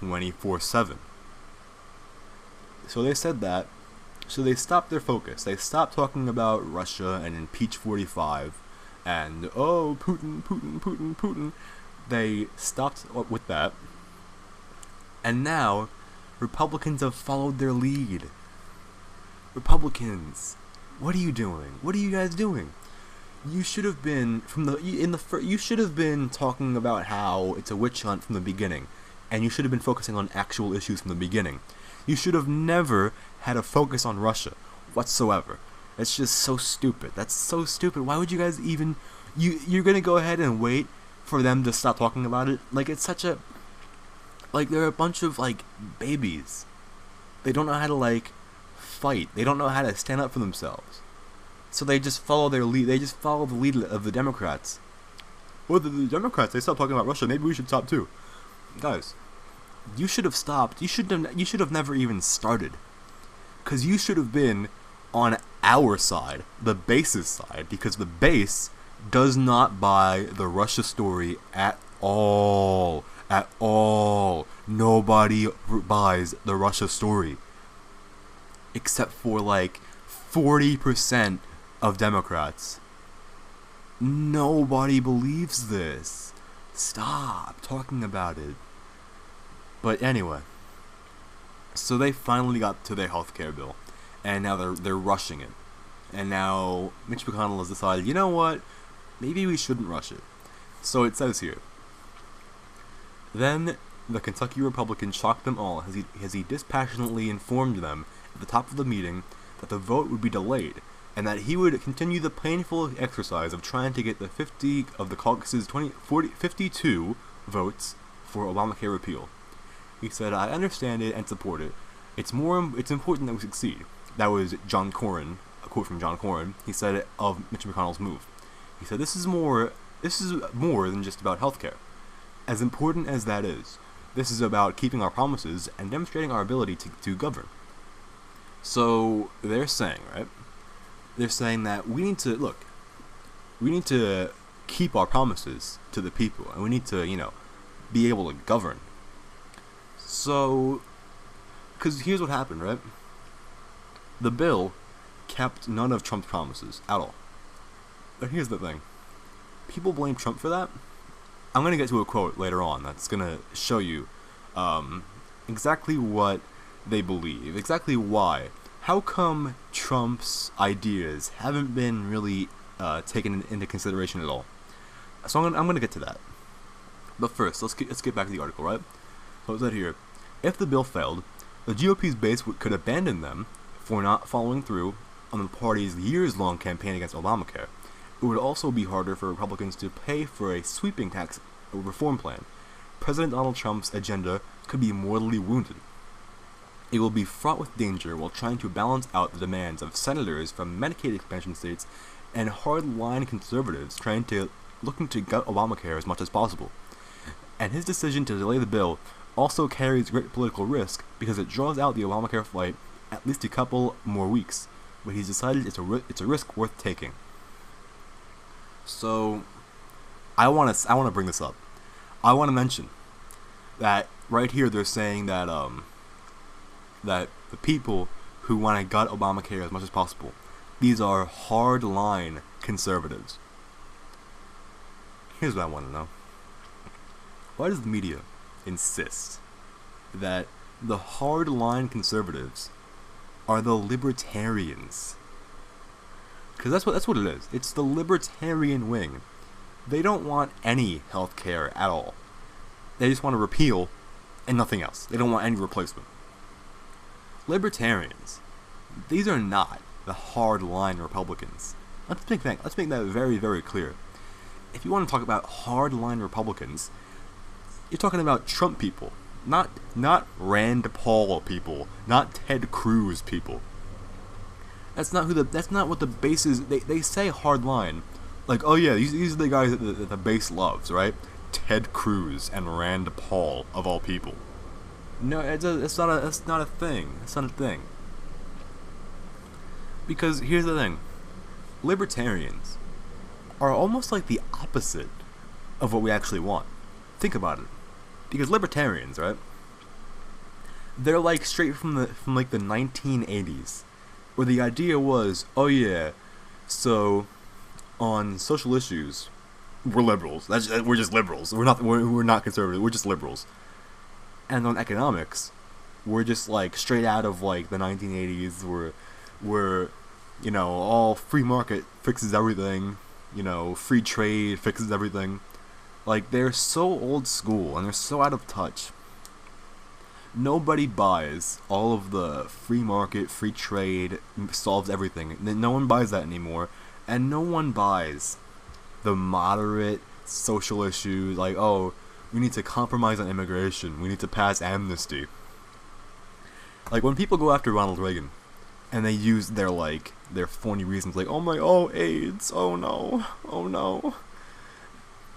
24/7. So they said that. So they stopped their focus. They stopped talking about Russia and impeach 45 and, oh, Putin. They stopped with that. And now, Republicans have followed their lead. Republicans, what are you doing? What are you guys doing? You should have been you should have been talking about how it's a witch hunt from the beginning, and you should have been focusing on actual issues from the beginning. You should have never had a focus on Russia whatsoever. It's just so stupid. That's so stupid. Why would you guys even you're gonna go ahead and wait for them to stop talking about it? Like, it's such a, like, they're a bunch of, like, babies. They don't know how to, like, fight. They don't know how to stand up for themselves. So they just follow their lead. They just follow the lead of the Democrats. Well, the Democrats, they stopped talking about Russia. Maybe we should stop too. Guys, you should have stopped. You should have never even started. Because you should have been on our side, the base's side, because the base does not buy the Russia story at all. At all. Nobody buys the Russia story. Except for, like, 40% of Democrats. Nobody believes this. Stop talking about it. But anyway, so they finally got to their healthcare bill, and now they're rushing it. And now Mitch McConnell has decided, you know what? Maybe we shouldn't rush it. So it says here. Then the Kentucky Republican shocked them all as he dispassionately informed them at the top of the meeting that the vote would be delayed, and that he would continue the painful exercise of trying to get the 50 of the caucus's 52 votes for Obamacare repeal. He said, "I understand it and support it. It's important that we succeed." That was John Cornyn, a quote from John Cornyn. He said it of Mitch McConnell's move. He said, This is more than just about healthcare. As important as that is, this is about keeping our promises and demonstrating our ability to govern." So they're saying, right? They're saying that we need to keep our promises to the people, and we need to, be able to govern. So, because here's what happened, right? The bill kept none of Trump's promises at all. But here's the thing. People blame Trump for that. I'm going to get to a quote later on that's going to show you exactly what they believe, exactly why. How come Trump's ideas haven't been really taken into consideration at all? So I'm going to get to that. But first, let's get back to the article, right? So it said here, if the bill failed, the GOP's base could abandon them for not following through on the party's years-long campaign against Obamacare. It would also be harder for Republicans to pay for a sweeping tax reform plan. President Donald Trump's agenda could be mortally wounded. It will be fraught with danger while trying to balance out the demands of senators from Medicaid expansion states and hard-line conservatives looking to gut Obamacare as much as possible. And his decision to delay the bill also carries great political risk because it draws out the Obamacare fight at least a couple more weeks, but he's decided it's a risk worth taking. So, I want to bring this up. I want to mention that right here they're saying that that the people who want to gut Obamacare as much as possible, these are hard-line conservatives. Here's what I want to know. Why does the media insist that the hard-line conservatives are the libertarians? Because that's what it is. It's the libertarian wing. They don't want any health care at all. They just want to repeal and nothing else. They don't want any replacement. Libertarians, these are not the hard-line Republicans. Let's make that very, very clear. If you want to talk about hard-line Republicans, you're talking about Trump people, not Rand Paul people, not Ted Cruz people. That's not what the base is. They say hardline, like, oh yeah, these are the guys that the base loves, right? Ted Cruz and Rand Paul of all people. No, it's not a thing. It's not a thing. Because here's the thing, libertarians are almost like the opposite of what we actually want. Think about it. Because libertarians, right? They're like straight from the 1980s, where the idea was, oh yeah, so on social issues, we're liberals. We're just liberals. We're not conservative. We're just liberals. And on economics, we're just like straight out of like the 1980s. where, all free market fixes everything, free trade fixes everything. Like, they're so old school and they're so out of touch. Nobody buys all of the free market, free trade solves everything. No one buys that anymore. And no one buys the moderate social issues, like, oh, we need to compromise on immigration, we need to pass amnesty. Like, when people go after Ronald Reagan, and they use their phony reasons, like, AIDS, oh no.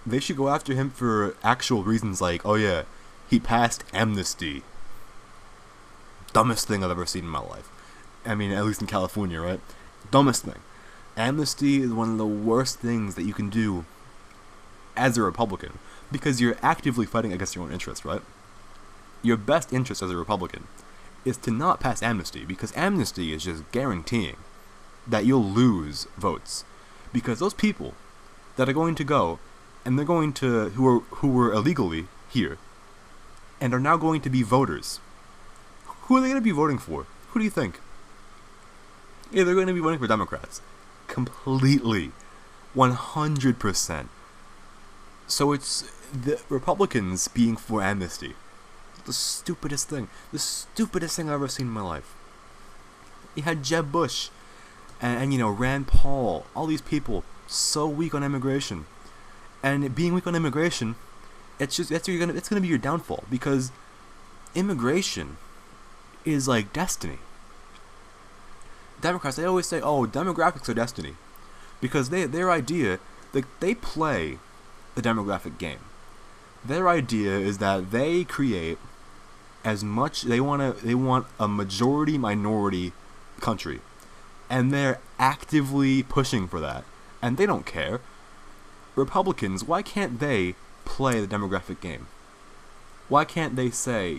They should go after him for actual reasons, like, oh yeah, he passed amnesty. Dumbest thing I've ever seen in my life. I mean, at least in California, right? Dumbest thing. Amnesty is one of the worst things that you can do as a Republican, because you're actively fighting against your own interests, right? Your best interest as a Republican is to not pass amnesty, because amnesty is just guaranteeing that you'll lose votes. Because those people that are going to go, and they're going to, who were illegally here, and are now going to be voters, who are they going to be voting for? Who do you think? Yeah, they're going to be voting for Democrats. Completely. 100%. So it's the Republicans being for amnesty. The stupidest thing. The stupidest thing I've ever seen in my life. You had Jeb Bush and Rand Paul, all these people so weak on immigration. And being weak on immigration, it's gonna be your downfall, because immigration is like destiny. Democrats, they always say, oh, demographics are destiny, because their idea, they play the demographic game. Their idea is that they create as much, they want a majority minority country, and they're actively pushing for that, and they don't care. Republicans, why can't they play the demographic game? Why can't they say,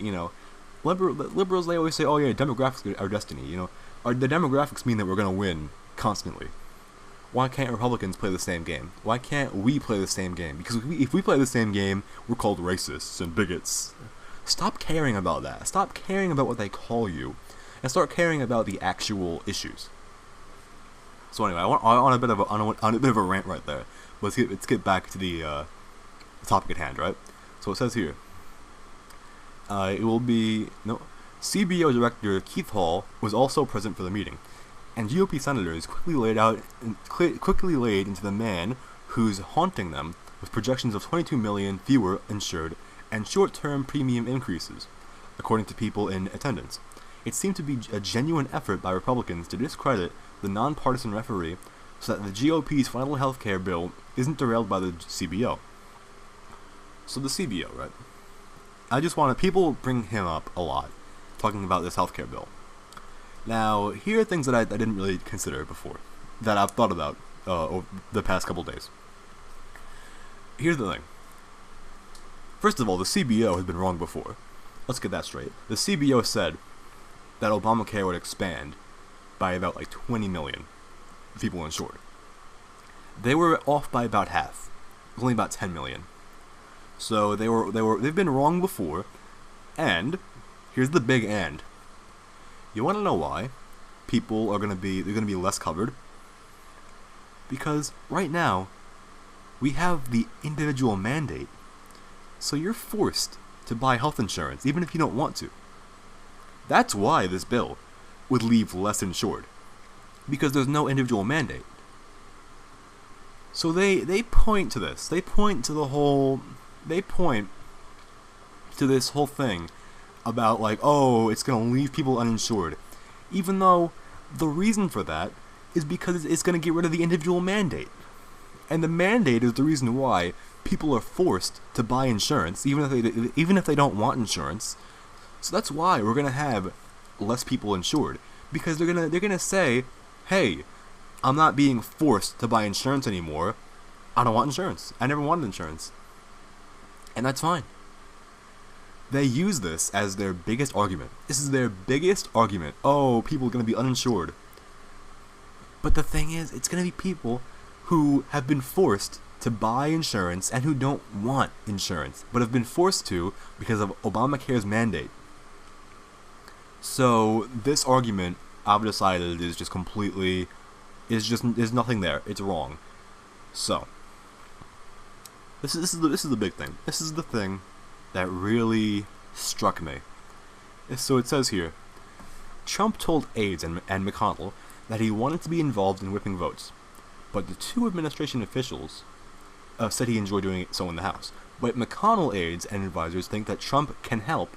liberals, they always say, oh yeah, demographics are destiny, the demographics mean that we're going to win constantly. Why can't Republicans play the same game? Why can't we play the same game? Because if we play the same game, we're called racists and bigots. Stop caring about that. Stop caring about what they call you, and start caring about the actual issues. So anyway, on a bit of a rant right there. Let's get back to the topic at hand, right? So it says here, it will be CBO Director Keith Hall was also present for the meeting, and GOP senators quickly laid into the man who's haunting them with projections of 22 million fewer insured and short-term premium increases, according to people in attendance. It seemed to be a genuine effort by Republicans to discredit the nonpartisan referee so that the GOP's final healthcare bill isn't derailed by the CBO. So the CBO, right? People bring him up a lot, talking about this healthcare bill. Now, here are things that I didn't really consider before, that I've thought about over the past couple days. Here's the thing. First of all, the CBO has been wrong before. Let's get that straight. The CBO said that Obamacare would expand by about 20 million people insured. They were off by about half. It was only about 10 million. So they've been wrong before, and here's the big and. You want to know why people are going to be less covered? Because right now we have the individual mandate. So you're forced to buy health insurance even if you don't want to. That's why this bill would leave less insured, because there's no individual mandate. So they point to this. They point to this whole thing about oh, it's going to leave people uninsured, even though the reason for that is because it's going to get rid of the individual mandate. And the mandate is the reason why people are forced to buy insurance, even if they don't want insurance. So that's why we're going to have less people insured, because they're gonna say, hey, I'm not being forced to buy insurance anymore. I don't want insurance. I never wanted insurance. And that's fine. They use this as their biggest argument. This is their biggest argument. Oh, people are going to be uninsured. But the thing is, it's going to be people who have been forced to buy insurance and who don't want insurance, but have been forced to because of Obamacare's mandate. So this argument, I've decided is just completely, is nothing there. It's wrong. So, this is the big thing. This is the thing that really struck me. So it says here, Trump told aides and McConnell that he wanted to be involved in whipping votes, but the two administration officials said he enjoyed doing it so in the House. But McConnell aides and advisors think that Trump can help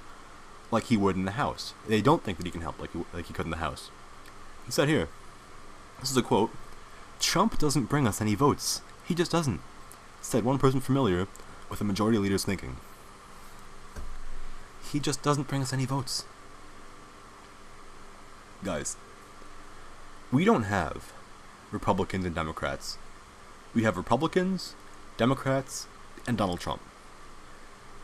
like he would in the House. They don't think that he can help like he could in the House. He said here, this is a quote, "Trump doesn't bring us any votes. He just doesn't," said one person familiar with the majority leader's thinking. He just doesn't bring us any votes. Guys, we don't have Republicans and Democrats. We have Republicans, Democrats, and Donald Trump.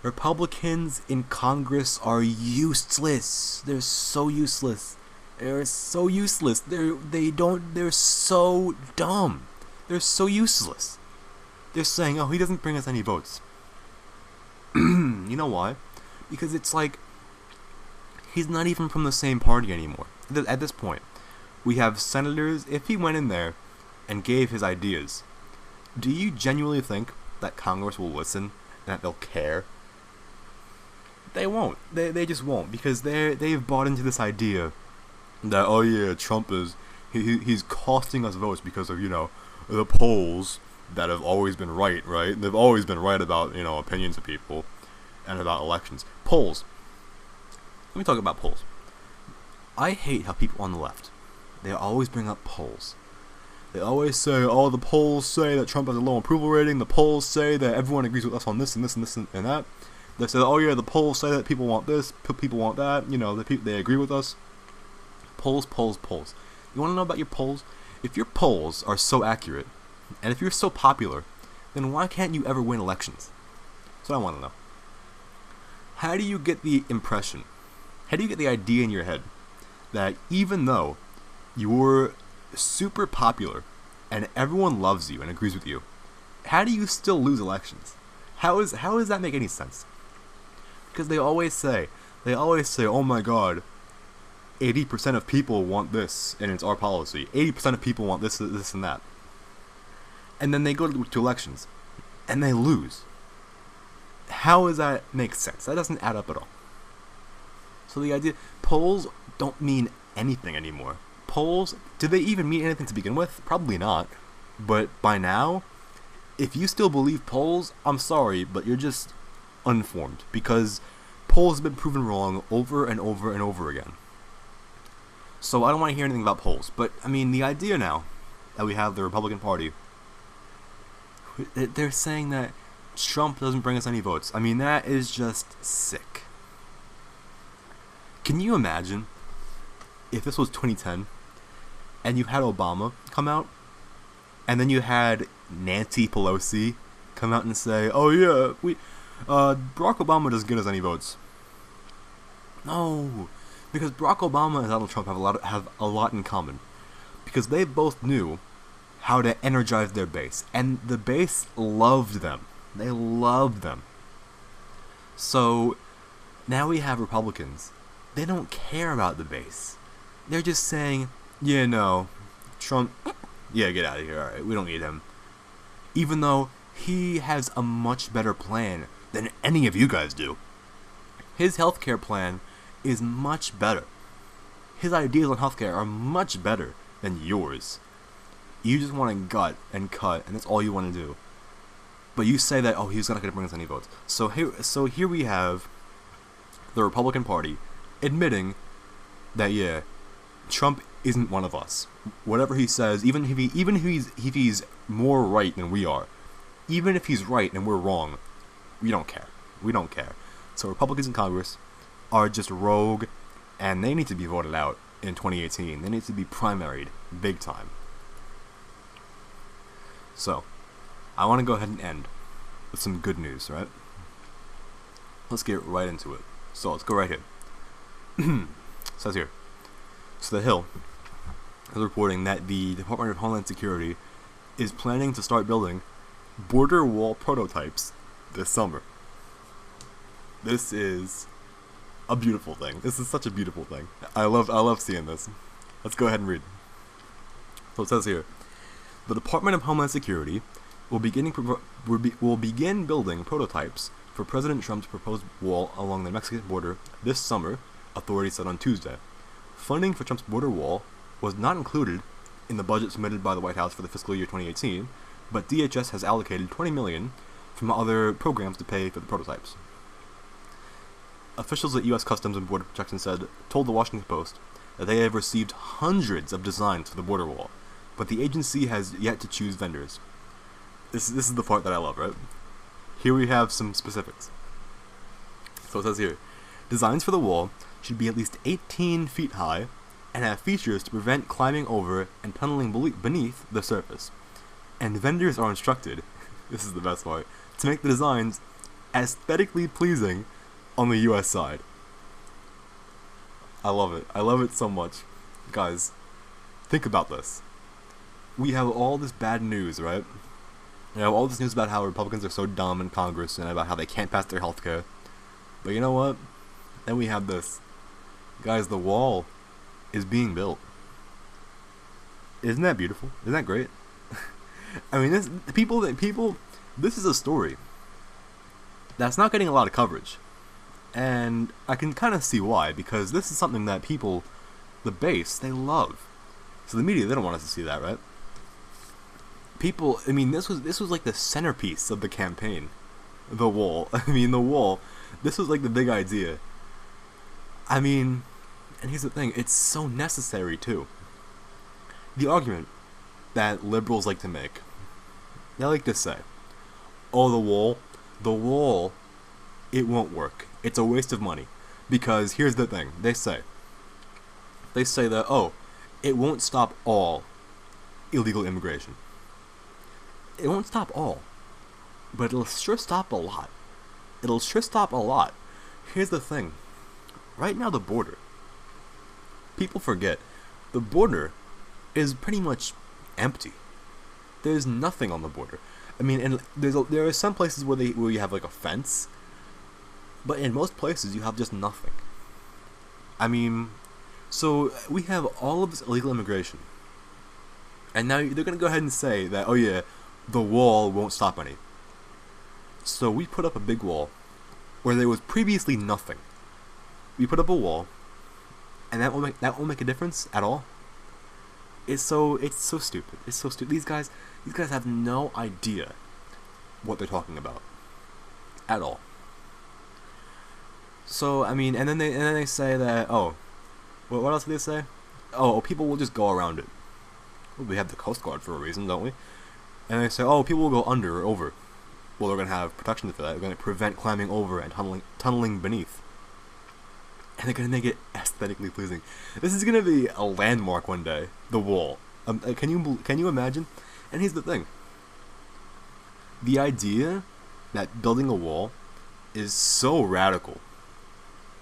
Republicans in Congress are useless. They're so useless. They're so useless. They're so dumb. They're so useless. They're saying, oh, he doesn't bring us any votes. You know why? Because it's like, he's not even from the same party anymore. At this point, we have senators, if he went in there and gave his ideas, do you genuinely think that Congress will listen and that they'll care? They won't. They just won't, because they've bought into this idea that, oh yeah, Trump is he's costing us votes because of, you know, the polls that have always been right? They've always been right about, you know, opinions of people and about elections. Polls. Let me talk about polls. I hate how people on the left, they always bring up polls. They always say, oh, the polls say that Trump has a low approval rating. The polls say that everyone agrees with us on this and this and this and that. They say, oh yeah, the polls say that people want this, people want that. You know, they agree with us. Polls, polls, polls. You want to know about your polls? If your polls are so accurate, and if you're so popular, then why can't you ever win elections? That's what I want to know. How do you get the impression, how do you get the idea in your head that even though you're super popular and everyone loves you and agrees with you, how do you still lose elections? How does that make any sense? Because they always say, oh my god, 80% of people want this and it's our policy. 80% of people want this, this and that. And then they go to elections and they lose. How does that make sense? That doesn't add up at all. So the idea, polls don't mean anything anymore. Polls, do they even mean anything to begin with? Probably not. But by now, if you still believe polls, I'm sorry, but you're just uninformed, because polls have been proven wrong over and over and over again. So I don't want to hear anything about polls, but I mean, the idea now that we have the Republican Party, they're saying that Trump doesn't bring us any votes. I mean, that is just sick. Can you imagine if this was 2010 and you had Obama come out and then you had Nancy Pelosi come out and say, oh yeah, Barack Obama doesn't get us any votes? No, because Barack Obama and Donald Trump have a lot in common, because they both knew how to energize their base, and the base loved them. They loved them. So now we have Republicans. They don't care about the base. They're just saying, yeah, no, Trump, yeah, get out of here. All right, we don't need him. Even though he has a much better plan than any of you guys do. His healthcare plan is much better. His ideas on healthcare are much better than yours. You just want to gut and cut, and that's all you want to do. But you say that, oh, he's not going to bring us any votes. So here we have the Republican Party admitting that, yeah, Trump isn't one of us. Whatever he says, even if he's more right than we are, even if he's right and we're wrong, we don't care. We don't care. So Republicans in Congress are just rogue, and they need to be voted out in 2018. They need to be primaried big time. So, I want to go ahead and end with some good news, right? Let's get right into it. So, let's go right here. It says here, so The Hill is reporting that the Department of Homeland Security is planning to start building border wall prototypes this summer. This is a beautiful thing. This is such a beautiful thing. I love seeing this. Let's go ahead and read. So it says here, the Department of Homeland Security will begin building prototypes for President Trump's proposed wall along the Mexican border this summer, authorities said on Tuesday. Funding for Trump's border wall was not included in the budget submitted by the White House for the fiscal year 2018, but DHS has allocated $20 million from other programs to pay for the prototypes. Officials at U.S. Customs and Border Protection told the Washington Post that they have received hundreds of designs for the border wall, but the agency has yet to choose vendors. This is the part that I love, right? Here we have some specifics. So it says here, designs for the wall should be at least 18 feet high and have features to prevent climbing over and tunneling beneath the surface. And vendors are instructed, this is the best part, to make the designs aesthetically pleasing on the US side. I love it. I love it so much. Guys, think about this. We have all this bad news, right? You know, all this news about how Republicans are so dumb in Congress and about how they can't pass their health care. But you know what? Then we have this. Guys, the wall is being built. Isn't that beautiful? Isn't that great? I mean, this is a story that's not getting a lot of coverage. And I can kind of see why, because this is something that people, the base, they love. So the media, they don't want us to see that, right? People, I mean, this was like the centerpiece of the campaign. The wall. I mean, the wall. This was like the big idea. I mean, and here's the thing, it's so necessary too. The argument that liberals like to make, they like to say, oh, the wall, it won't work. It's a waste of money. Because here's the thing, they say that, oh, it won't stop all illegal immigration. It won't stop all, but it'll sure stop a lot. It'll sure stop a lot. Here's the thing, right now the border, people forget, the border is pretty much empty. There's nothing on the border. I mean, and there are some places where you have like a fence, but in most places you have just nothing. I mean, so we have all of this illegal immigration, and now they're gonna go ahead and say that, oh yeah, the wall won't stop any. So we put up a big wall where there was previously nothing. We put up a wall, and that won't make a difference at all. It's so stupid. It's so stupid. These guys have no idea what they're talking about at all. So I mean, and then they say that, oh, what else do they say? Oh, people will just go around it. Well, we have the Coast Guard for a reason, don't we? And they say, oh, people will go under or over. Well, they're gonna have protection for that. They're gonna prevent climbing over and tunneling beneath. And they're gonna make it aesthetically pleasing. This is gonna be a landmark one day. The wall. Can you imagine? And here's the thing. The idea that building a wall is so radical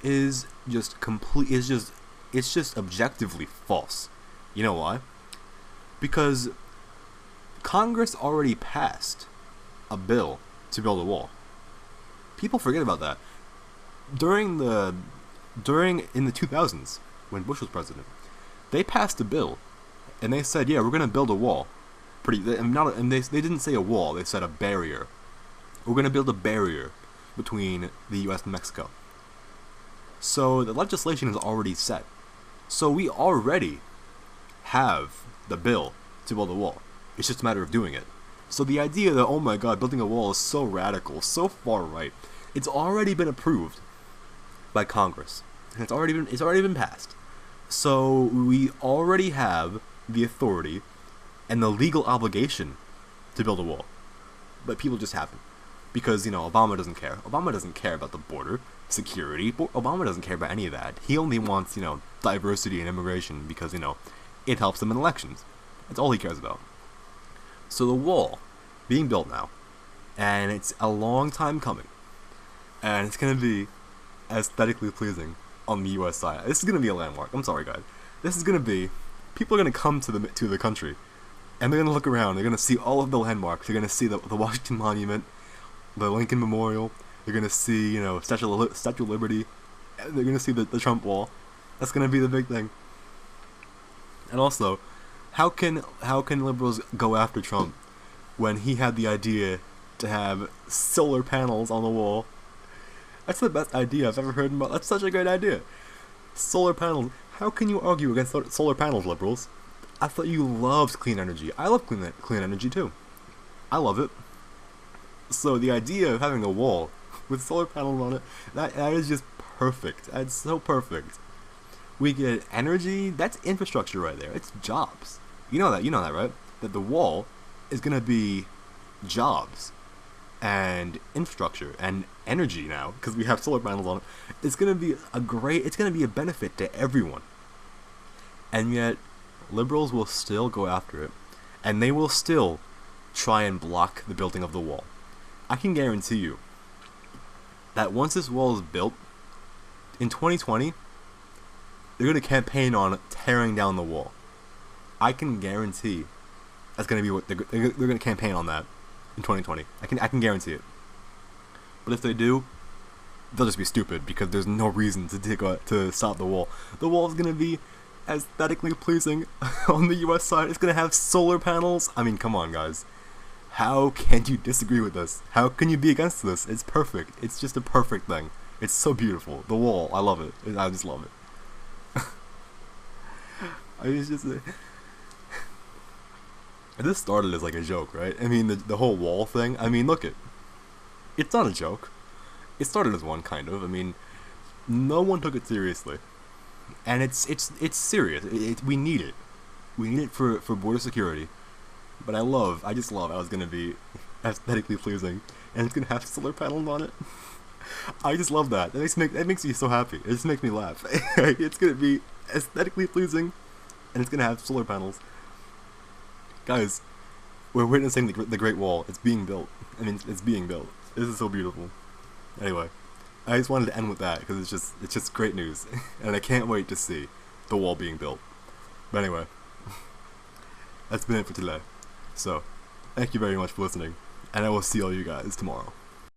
is just it's just objectively false. You know why? Because Congress already passed a bill to build a wall. People forget about that. In the 2000s, when Bush was president, they passed a bill, and they said, yeah, we're gonna build a wall. They didn't say a wall, they said a barrier. We're gonna build a barrier between the U.S. and Mexico. So the legislation is already set. So we already have the bill to build a wall. It's just a matter of doing it. So the idea that, oh my god, building a wall is so radical, so far right, it's already been approved by Congress. And it's already been passed. So we already have the authority and the legal obligation to build a wall. But people just haven't. Because, Obama doesn't care. Obama doesn't care about the border, security. Obama doesn't care about any of that. He only wants, diversity and immigration because, it helps them in elections. That's all he cares about. So the wall being built now, and it's a long time coming, and it's going to be aesthetically pleasing on the U.S. side. This is going to be a landmark. I'm sorry, guys. This is going to be, people are going to come to the country, and they're going to look around. They're going to see all of the landmarks. They're going to see the Washington Monument, the Lincoln Memorial. They're going to see, Statue of Liberty. They're going to see the Trump wall. That's going to be the big thing. And also, how can liberals go after Trump when he had the idea to have solar panels on the wall? That's the best idea I've ever heard about. That's such a great idea. Solar panels. How can you argue against solar panels, liberals? I thought you loved clean energy. I love clean energy too. I love it. So the idea of having a wall with solar panels on it, that is just perfect. That's so perfect. We get energy. That's infrastructure right there. It's jobs. You know that, right? That the wall is gonna be jobs and infrastructure and energy now because we have solar panels on it. It's gonna be a benefit to everyone. And yet, liberals will still go after it, and they will still try and block the building of the wall. I can guarantee you that once this wall is built, in 2020, they're going to campaign on tearing down the wall. I can guarantee that's going to be what they're going to campaign on that in 2020. I can guarantee it. But if they do, they'll just be stupid because there's no reason to stop the wall. The wall is going to be aesthetically pleasing on the U.S. side. It's going to have solar panels. I mean, come on, guys. How can you disagree with this? How can you be against this? It's perfect. It's just a perfect thing. It's so beautiful. The wall, I love it. I just love it. This started as like a joke, right? I mean, the whole wall thing. I mean, look it's not a joke. It started as one, kind of. I mean, no one took it seriously, and it's serious. We need it. We need it for border security. But I just love how it's gonna be aesthetically pleasing, and it's gonna have solar panels on it. I just love that. That makes me so happy. It just makes me laugh. It's gonna be aesthetically pleasing, and it's gonna have solar panels. Guys, we're witnessing the Great Wall. It's being built. I mean, it's being built. This is so beautiful. Anyway, I just wanted to end with that because it's just great news, and I can't wait to see the wall being built. But anyway, that's been it for today. So, thank you very much for listening, and I will see all you guys tomorrow.